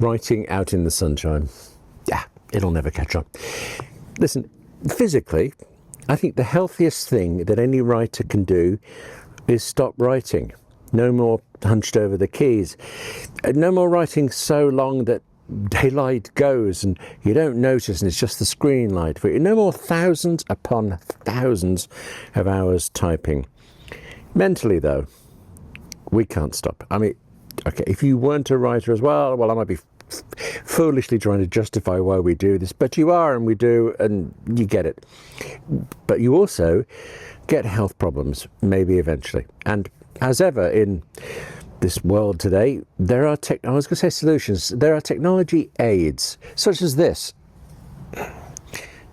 writing out in the sunshine. Yeah, it'll never catch on. Listen, physically, I think the healthiest thing that any writer can do is stop writing. No more hunched over the keys. No more writing so long that daylight goes and you don't notice and it's just the screen light. No more thousands upon thousands of hours typing. Mentally, though, we can't stop. I mean, okay, if you weren't a writer as well, I might be foolishly trying to justify why we do this, but you are, and we do, and you get it. But you also get health problems, maybe eventually. And as ever in this world today, there are solutions. There are technology aids, such as this.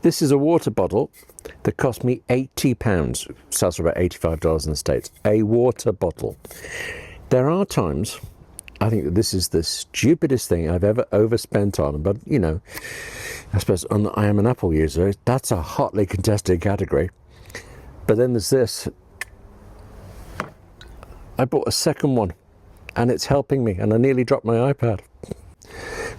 This is a water bottle that cost me £80. Sells for about $85 in the States. A water bottle. There are times I think that this is the stupidest thing I've ever overspent on, but you know, I suppose I am an Apple user. That's a hotly contested category. But then there's this. I bought a second one, and it's helping me, and I nearly dropped my iPad.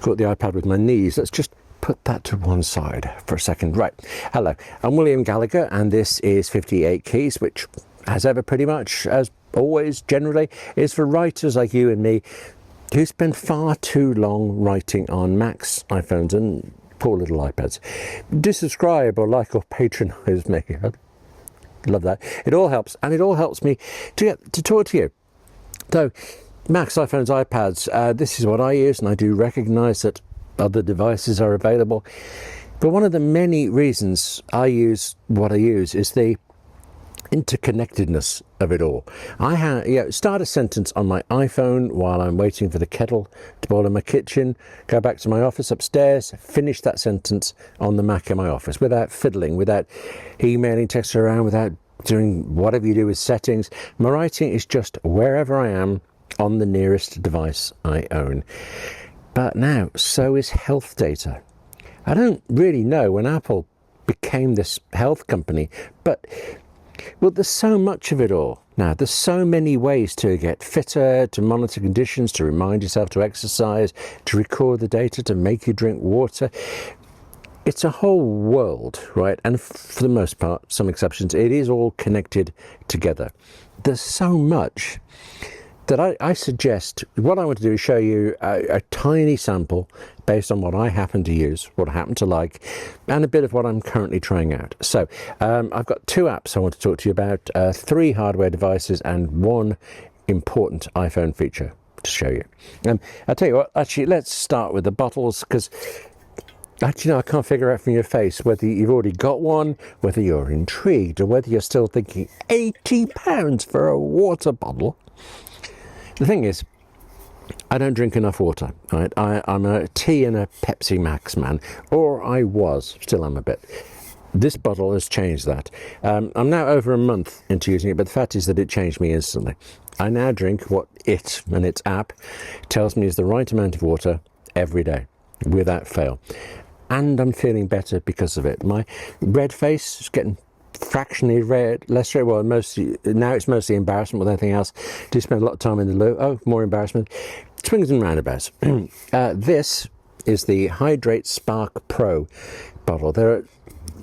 Caught the iPad with my knees. Let's just put that to one side for a second. Right. Hello, I'm William Gallagher, and this is 58 Keys, which, as ever, pretty much, as always, generally, is for writers like you and me who spend far too long writing on Macs, iPhones, and poor little iPads. Do subscribe or like or patronize me. Love that. It all helps, and it all helps me to talk to you. So, Macs, iPhones, iPads, this is what I use, and I do recognize that other devices are available. But one of the many reasons I use what I use is the interconnectedness of it all. I start a sentence on my iPhone while I'm waiting for the kettle to boil in my kitchen, go back to my office upstairs, finish that sentence on the Mac in my office without fiddling, without emailing, texting around, without doing whatever you do with settings. My writing is just wherever I am on the nearest device I own. But now, so is health data. I don't really know when Apple became this health company, but well, there's so much of it all. Now, there's so many ways to get fitter, to monitor conditions, to remind yourself to exercise, to record the data, to make you drink water. It's a whole world, right? And for the most part, some exceptions, it is all connected together. There's so much that I suggest, what I want to do is show you a tiny sample based on what I happen to use, what I happen to like, and a bit of what I'm currently trying out. So I've got two apps I want to talk to you about, 3 hardware devices and 1 important iPhone feature to show you. I'll tell you what, actually, let's start with the bottles, because actually, no, I can't figure out from your face whether you've already got one, whether you're intrigued, or whether you're still thinking £80 for a water bottle. The thing is, I don't drink enough water, right? I'm a tea and a Pepsi Max man, or I was, still am a bit. This bottle has changed that. I'm now over a month into using it, but the fact is that it changed me instantly. I now drink what it and its app tells me is the right amount of water every day, without fail. And I'm feeling better because of it. My red face is getting fractionally less red. Well, now it's mostly embarrassment with anything else. Do spend a lot of time in the loo. Oh, more embarrassment. Swings and roundabouts. This is the HidrateSpark Pro bottle. There are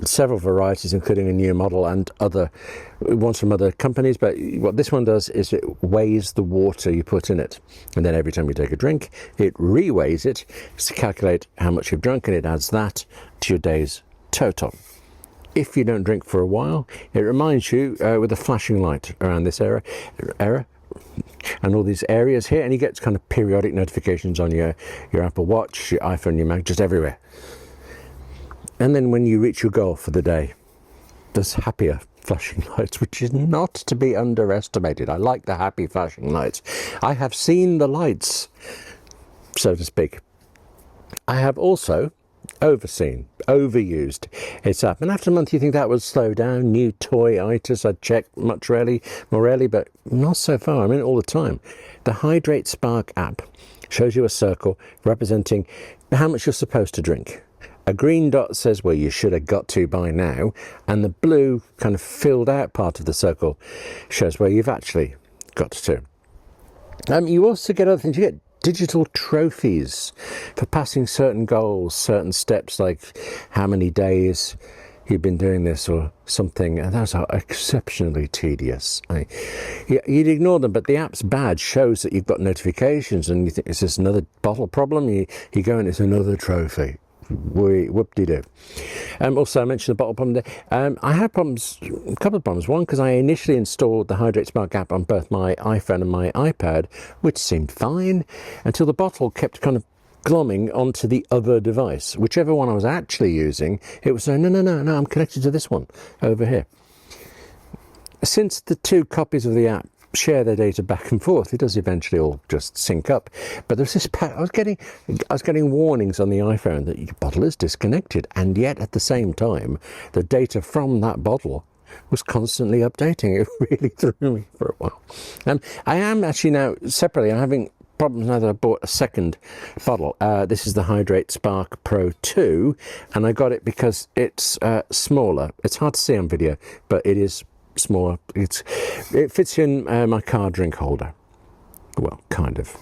several varieties, including a new model and other ones from other companies, but what this one does is it weighs the water you put in it, and then every time you take a drink it re-weighs it to calculate how much you've drunk, and it adds that to your day's total. If you don't drink for a while, it reminds you with a flashing light around this area and all these areas here, and you get kind of periodic notifications on your Apple Watch, your iPhone, your Mac, just everywhere. And then when you reach your goal for the day, there's happier flashing lights, which is not to be underestimated. I like the happy flashing lights. I have seen the lights, so to speak. I have also overused its app, and after a month you think that would slow down. New toy-itis, I'd check more rarely, but not so far. I'm in it all the time. The HidrateSpark app shows you a circle representing how much you're supposed to drink. A green dot says where you should have got to by now, and the blue kind of filled out part of the circle shows where you've actually got to. You also get other things. You get digital trophies for passing certain goals, certain steps, like how many days you've been doing this or something, and those are exceptionally tedious. You'd ignore them, but the app's badge shows that you've got notifications, and you think, is this another bottle problem? You go and it's another trophy. Whoop-de-doo. Also, I mentioned the bottle problem there. I had problems, a couple of problems. One, because I initially installed the HidrateSpark app on both my iPhone and my iPad, which seemed fine, until the bottle kept kind of glomming onto the other device. Whichever one I was actually using, it was saying, no, I'm connected to this one over here. Since the two copies of the app share their data back and forth, it does eventually all just sync up. But there's this I was getting warnings on the iPhone that your bottle is disconnected, and yet at the same time the data from that bottle was constantly updating. It really threw me for a while. I am actually now separately, I'm having problems now that I bought a second bottle. This is the HidrateSpark Pro 2, and I got it because it's smaller. It's hard to see on video, but it is smaller. It fits in my car drink holder. Well, kind of.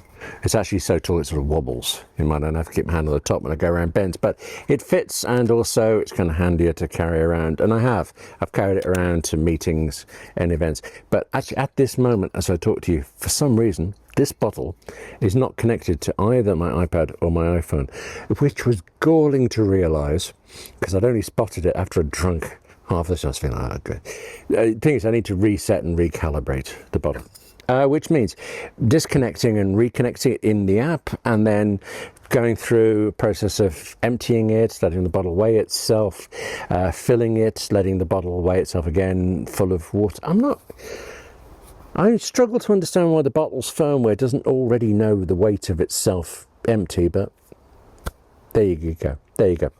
It's actually so tall it sort of wobbles. You might not have to keep my hand on the top when I go around bends, but it fits, and also it's kind of handier to carry around. And I've carried it around to meetings and events. But actually at this moment, as I talk to you, for some reason, this bottle is not connected to either my iPad or my iPhone, which was galling to realise, because I'd only spotted it after I'd drunk half this. I was feeling like, okay. The thing is, I need to reset and recalibrate the bottle, which means disconnecting and reconnecting it in the app, and then going through a process of emptying it, letting the bottle weigh itself, filling it, letting the bottle weigh itself again, full of water. I struggle to understand why the bottle's firmware doesn't already know the weight of itself empty, but there you go. There you go.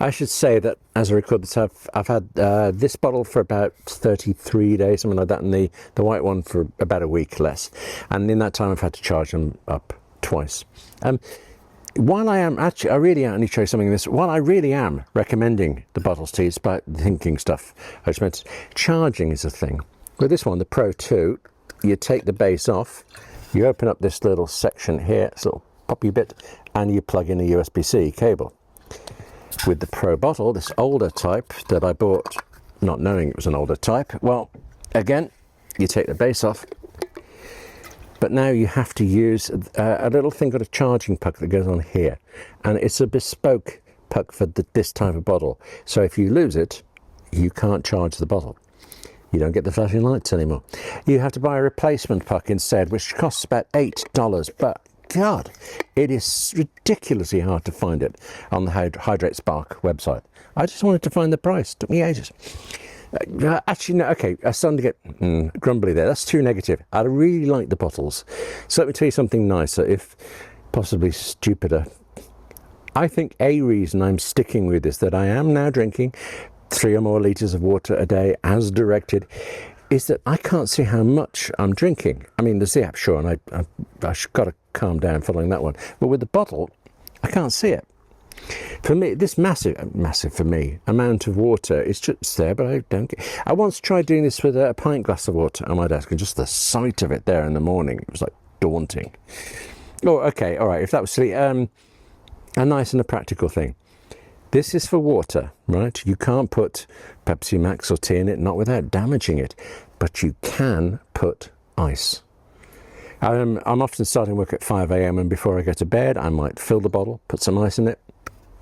I should say that as I record this, I've had this bottle for about 33 days, something like that, and the white one for about a week less. And in that time, I've had to charge them up twice. While I am actually, I really am, I need to show you something in this. While I really am recommending the bottles to you, it's about thinking stuff. I just meant charging is a thing. With this one, the Pro 2, you take the base off, you open up this little section here, this little poppy bit, and you plug in a USB-C cable. With the Pro bottle, this older type that I bought not knowing it was an older type, well, again, you take the base off, but now you have to use a little thing called a charging puck that goes on here, and it's a bespoke puck for this type of bottle. So if you lose it, you can't charge the bottle. You don't get the flashing lights anymore. You have to buy a replacement puck instead, which costs about $8, but God, it is ridiculously hard to find it on the HidrateSpark website. I just wanted to find the price. It took me ages. Actually, no, okay, I'm starting to get grumbly there. That's too negative. I really like the bottles. So let me tell you something nicer, if possibly stupider. I think a reason I'm sticking with this, that I am now drinking 3 or more litres of water a day as directed, is that I can't see how much I'm drinking. I mean, there's the app, sure, and I've got to calm down following that one. But with the bottle, I can't see it. For me, this massive for me, amount of water is just there, but I don't get... I once tried doing this with a pint glass of water on my desk, and just the sight of it there in the morning, it was like daunting. Oh, okay, all right, if that was silly, a nice and a practical thing. This is for water, right? You can't put Pepsi Max or tea in it, not without damaging it, but you can put ice. I'm often starting work at 5 a.m. and before I go to bed, I might fill the bottle, put some ice in it,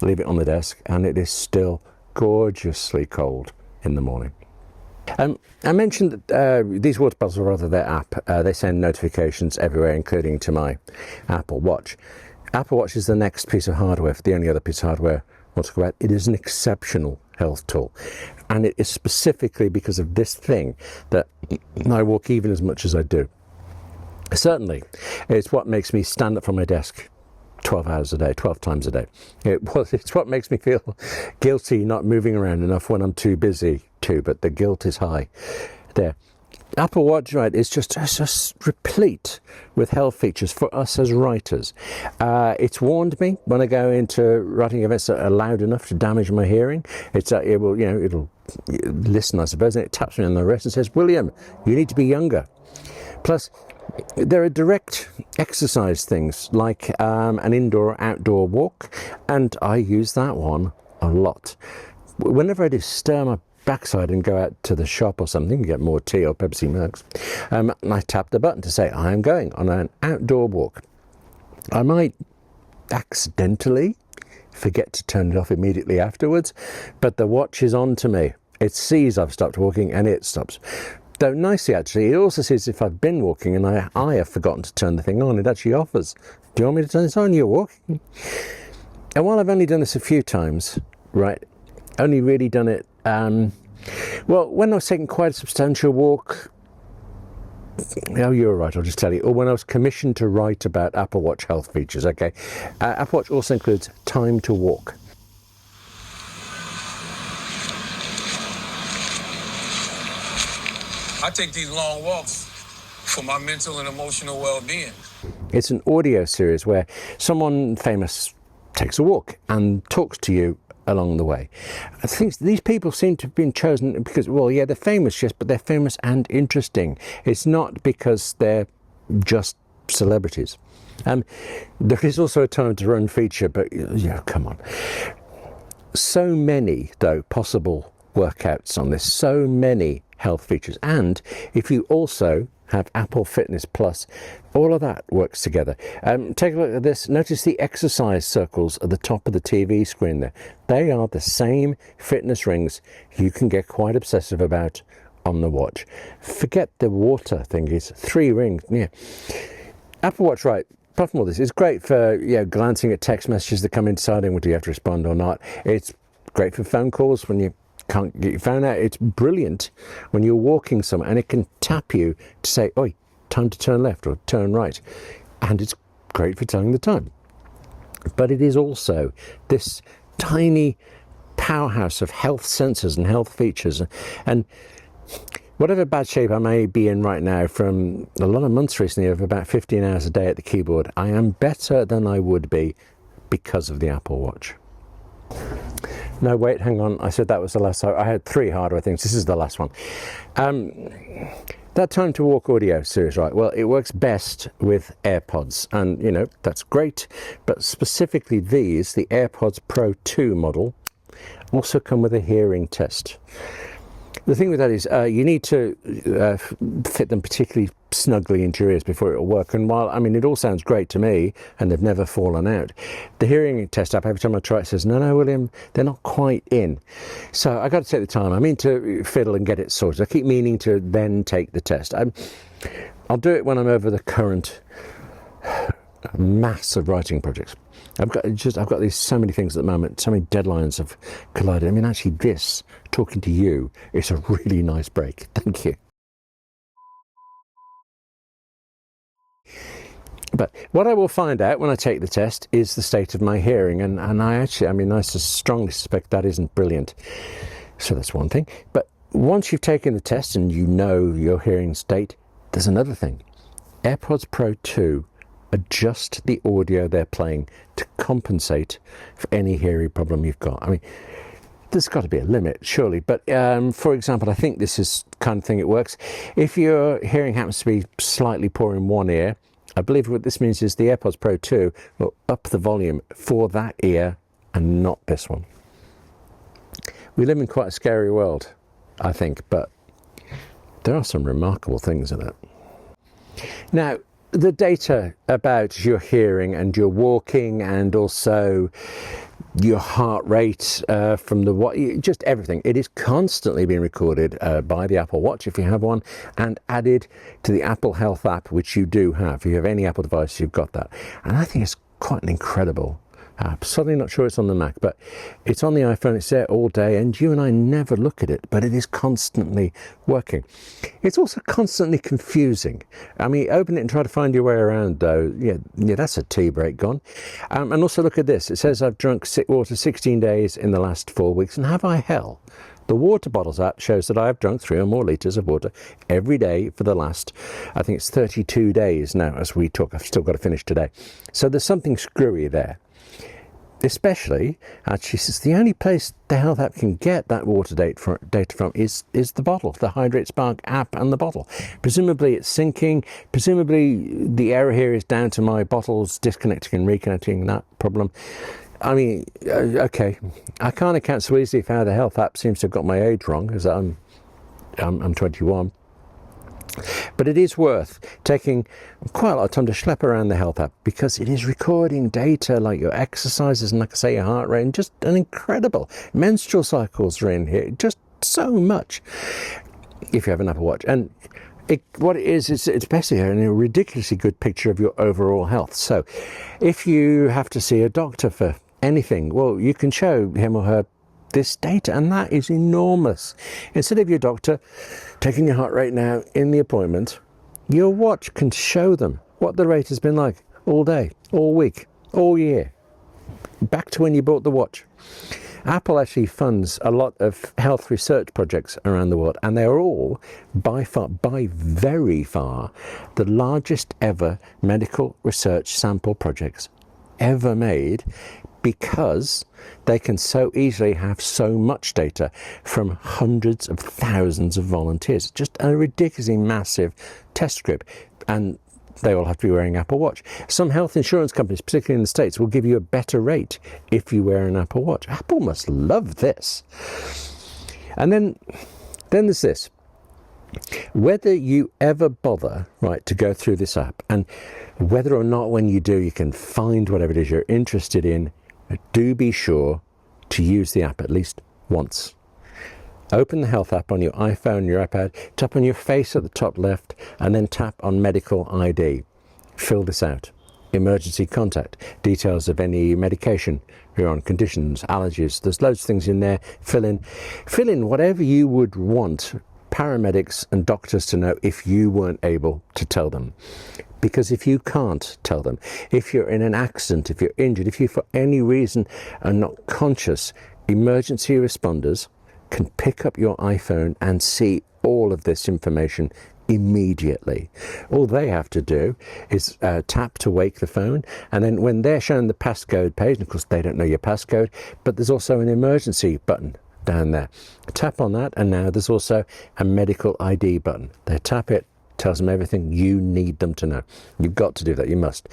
leave it on the desk, and it is still gorgeously cold in the morning. I mentioned that these water bottles, or rather their app, they send notifications everywhere, including to my Apple Watch. Apple Watch is the next piece of hardware, the only other piece of hardware I want to talk about. It is an exceptional health tool, and it is specifically because of this thing that I walk even as much as I do. Certainly, it's what makes me stand up from my desk 12 hours a day, 12 times a day. It's what makes me feel guilty not moving around enough when I'm too busy too, but the guilt is high there. Apple Watch, right, is just replete with health features for us as writers. It's warned me when I go into writing events that are loud enough to damage my hearing. It'll listen, I suppose, and it taps me on the wrist and says, "William, you need to be younger." Plus, There are direct exercise things like an indoor-outdoor walk, and I use that one a lot. Whenever I do stir my backside and go out to the shop or something, get more tea or Pepsi mugs, I tap the button to say I am going on an outdoor walk. I might accidentally forget to turn it off immediately afterwards, but the watch is on to me. It sees I've stopped walking and it stops. Though nicely actually, it also sees if I've been walking and I have forgotten to turn the thing on, it actually offers, do you want me to turn this on? You're walking. And while I've only done this a few times, right, only really done it, well, when I was taking quite a substantial walk, oh, you're right, I'll just tell you, or when I was commissioned to write about Apple Watch health features, okay, Apple Watch also includes time to walk. I take these long walks for my mental and emotional well-being. It's an audio series where someone famous takes a walk and talks to you along the way. I think these people seem to have been chosen because, well, yeah, they're famous, yes, but they're famous and interesting. It's not because they're just celebrities. There is also a time to run feature, but yeah, come on. So many, though, possible workouts on this, so many health features, and if you also have Apple Fitness Plus, all of that works together. Take a look at this. Notice the exercise circles at the top of the TV screen there. They are the same fitness rings you can get quite obsessive about on the watch. Forget the water thingies. 3 rings. Yeah. Apple Watch, right, apart from all this, it's great for glancing at text messages that come in, deciding whether you have to respond or not. It's great for phone calls when you can't get your phone out. It's brilliant when you're walking somewhere and it can tap you to say, oi, time to turn left or turn right. And it's great for telling the time. But it is also this tiny powerhouse of health sensors and health features. And whatever bad shape I may be in right now from a lot of months recently of about 15 hours a day at the keyboard, I am better than I would be because of the Apple Watch. No, wait, hang on. I said that was the last. I had 3 hardware things. This is the last one. That time to walk audio series, right? Well, it works best with AirPods, and you know that's great. But specifically, these, the AirPods Pro 2 model, also come with a hearing test. The thing with that is you need to fit them particularly snugly into your ears before it'll work. And while, I mean, it all sounds great to me and they've never fallen out, the hearing test app, every time I try it, says, no, William, they're not quite in. So I got to take the time. I mean to fiddle and get it sorted. I keep meaning to then take the test. I'll do it when I'm over the current mass of writing projects. I've got these so many things at the moment, so many deadlines have collided. I mean, actually this, talking to you, is a really nice break. Thank you. But what I will find out when I take the test is the state of my hearing, and I strongly suspect that isn't brilliant. So that's one thing. But once you've taken the test and you know your hearing state, there's another thing. AirPods Pro 2 adjust the audio they're playing to compensate for any hearing problem you've got. I mean, there's got to be a limit, surely. But for example, I think this is the kind of thing it works. If your hearing happens to be slightly poor in one ear, I believe what this means is the AirPods Pro 2 will up the volume for that ear and not this one. We live in quite a scary world, I think, but there are some remarkable things in it. Now, the data about your hearing and your walking and also your heart rate from just everything, it is constantly being recorded by the Apple Watch if you have one, and added to the Apple Health app, which you do have. If you have any Apple device, you've got that. And I think it's quite an incredible app. Certainly not sure it's on the Mac, but it's on the iPhone. It's there all day, and you and I never look at it, but it is constantly working. It's also constantly confusing. I mean, open it and try to find your way around, though. Yeah, that's a tea break gone. And also look at this. It says I've drunk water 16 days in the last 4 weeks, and have I hell? The water bottles app shows that I've drunk 3 or more litres of water every day for the last, I think it's 32 days now as we talk. I've still got to finish today. So there's something screwy there. Especially, actually, since the only place the health app can get that water data from is the bottle, the HidrateSpark app and the bottle. Presumably it's syncing. Presumably the error here is down to my bottles disconnecting and reconnecting, that problem. I mean, okay, I can't account so easily for how the health app seems to have got my age wrong, because I'm 21. But it is worth taking quite a lot of time to schlep around the health app, because it is recording data like your exercises and, like I say, your heart rate, and just an incredible menstrual cycles are in here, just so much if you have an Apple Watch. And what it is it's basically a ridiculously good picture of your overall health. So if you have to see a doctor for anything, well, you can show him or her this data, and that is enormous. Instead of your doctor taking your heart rate now in the appointment, your watch can show them what the rate has been like all day, all week, all year, back to when you bought the watch. Apple actually funds a lot of health research projects around the world, and they are all by very far the largest ever medical research sample projects ever made, because they can so easily have so much data from hundreds of thousands of volunteers. Just a ridiculously massive test group, and they all have to be wearing Apple Watch. Some health insurance companies, particularly in the States, will give you a better rate if you wear an Apple Watch. Apple must love this. And then there's this. Whether you ever bother, right, to go through this app, and whether or not when you do you can find whatever it is you're interested in, do be sure to use the app at least once. Open the health app on your iPhone, your iPad, tap on your face at the top left, and then tap on medical ID. Fill this out. Emergency contact, details of any medication you're on, conditions, allergies. There's loads of things in there. Fill in whatever you would want paramedics and doctors to know if you weren't able to tell them. Because if you can't tell them, if you're in an accident, if you're injured, if you for any reason are not conscious, emergency responders can pick up your iPhone and see all of this information immediately. All they have to do is tap to wake the phone, and then when they're shown the passcode page, and of course they don't know your passcode, but there's also an emergency button down there. Tap on that, and now there's also a medical ID button. They tap it, tells them everything you need them to know. You've got to do that, you must.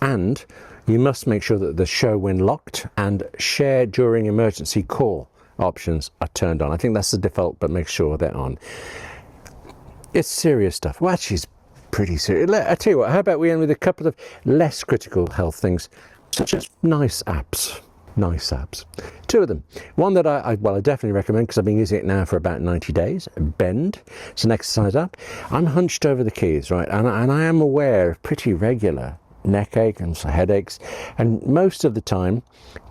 And you must make sure that the show when locked and share during emergency call options are turned on. I think that's the default, but make sure they're on. It's serious stuff. Well, actually, it's pretty serious. I tell you what, how about we end with a couple of less critical health things, such as nice apps. Nice apps. Two of them. One that I definitely recommend, because I've been using it now for about 90 days. Bend. It's an exercise app. I'm hunched over the keys, right? And I am aware of pretty regular neck ache and headaches. And most of the time,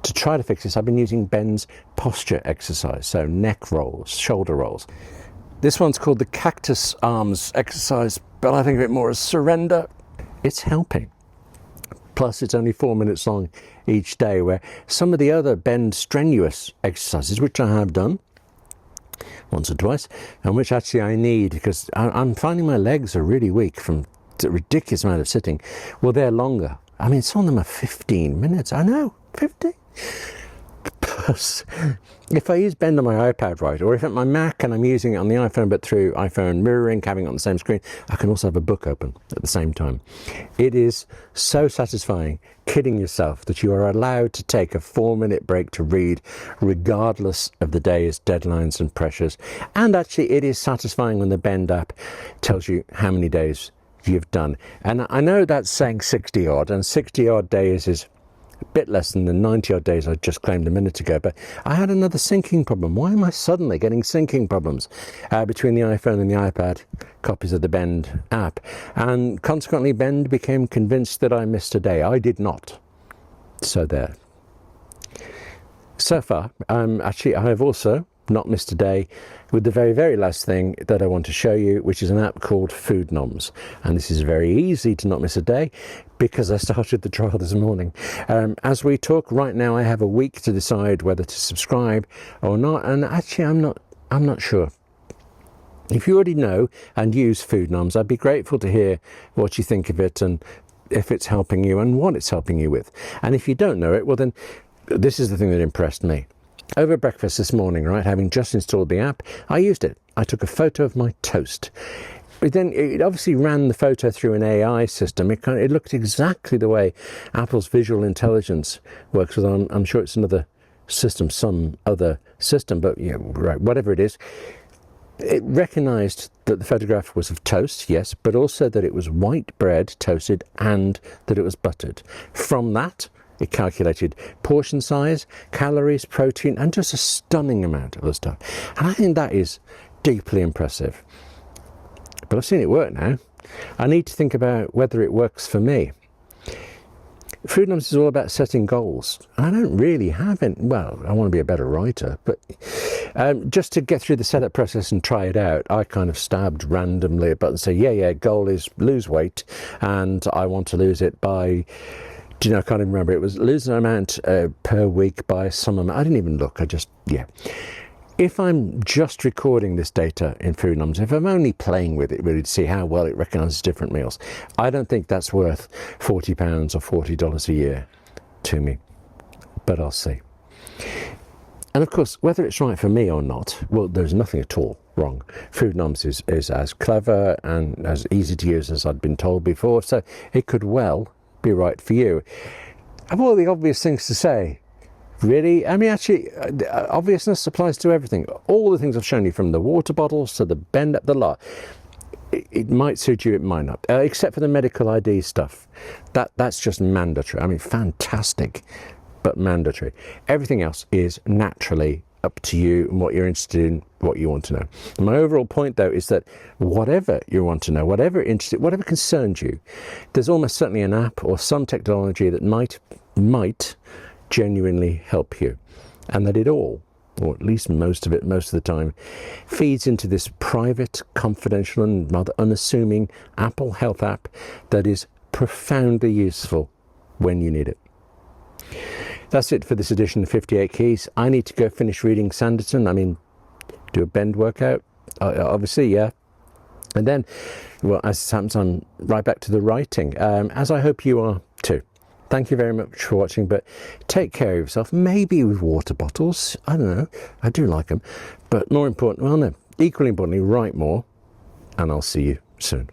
to try to fix this, I've been using Bend's posture exercise. So neck rolls, shoulder rolls. This one's called the cactus arms exercise, but I think of it more as surrender. It's helping. Plus, it's only 4 minutes long each day, where some of the other Bend strenuous exercises, which I have done once or twice, and which actually I need, because I'm finding my legs are really weak from a ridiculous amount of sitting. Well, they're longer. I mean, some of them are 15 minutes. I know, 15. Plus, if I use Bend on my iPad, right, or if at my Mac and I'm using it on the iPhone, but through iPhone mirroring, having it on the same screen, I can also have a book open at the same time. It is so satisfying, kidding yourself, that you are allowed to take a 4-minute break to read, regardless of the day's deadlines and pressures. And actually, it is satisfying when the Bend app tells you how many days you've done. And I know that's saying 60 odd, and 60 odd days is a bit less than the 90 odd days I just claimed a minute ago, but I had another syncing problem. Why am I suddenly getting syncing problems between the iPhone and the iPad copies of the Bend app? And consequently, Bend became convinced that I missed a day. I did not. So there. So far, actually, I have also not missed a day with the very, very last thing that I want to show you, which is an app called Food Noms. And this is very easy to not miss a day, because I started the trial this morning. As we talk right now, I have a week to decide whether to subscribe or not, and actually I'm not sure. If you already know and use Food Noms, I'd be grateful to hear what you think of it, and if it's helping you and what it's helping you with. And if you don't know it, well then this is the thing that impressed me. Over breakfast this morning, right, having just installed the app, I used it. I took a photo of my toast. But then it obviously ran the photo through an AI system. It looked exactly the way Apple's visual intelligence works with. I'm sure it's another system, some other system, but yeah, right, whatever it is. It recognised that the photograph was of toast, yes, but also that it was white bread toasted and that it was buttered. From that, it calculated portion size, calories, protein, and just a stunning amount of other stuff. And I think that is deeply impressive. But I've seen it work now. I need to think about whether it works for me. Food Numbers is all about setting goals. I don't really have any. Well, I want to be a better writer, but just to get through the setup process and try it out, I kind of stabbed randomly a button and say, yeah, goal is lose weight, and I want to lose it by, I can't even remember. It was lose an amount per week by some amount. I didn't even look. If I'm just recording this data in Food Numbers, if I'm only playing with it really to see how well it recognises different meals, I don't think that's worth £40 or $40 a year to me. But I'll see. And of course, whether it's right for me or not, well, there's nothing at all wrong. Food Numbers is as clever and as easy to use as I'd been told before, so it could well be right for you. I've all the obvious things to say. Really? I mean, actually, obviousness applies to everything. All the things I've shown you, from the water bottles to the bend up the lot. It might suit you, it might not. Except for the medical ID stuff. That's just mandatory. I mean, fantastic, but mandatory. Everything else is naturally up to you and what you're interested in, what you want to know. And my overall point, though, is that whatever you want to know, whatever concerns you, there's almost certainly an app or some technology that might genuinely help you, and that it all, or at least most of it, most of the time, feeds into this private, confidential, and rather unassuming Apple Health app that is profoundly useful when you need it. That's it for this edition of 58 Keys. I need to go finish reading Sanderson. Do a bend workout, obviously, yeah. And then, well, as it happens, I'm right back to the writing, as I hope you are too. Thank you very much for watching, but take care of yourself, maybe with water bottles. I don't know, I do like them. But more important, equally importantly, write more, and I'll see you soon.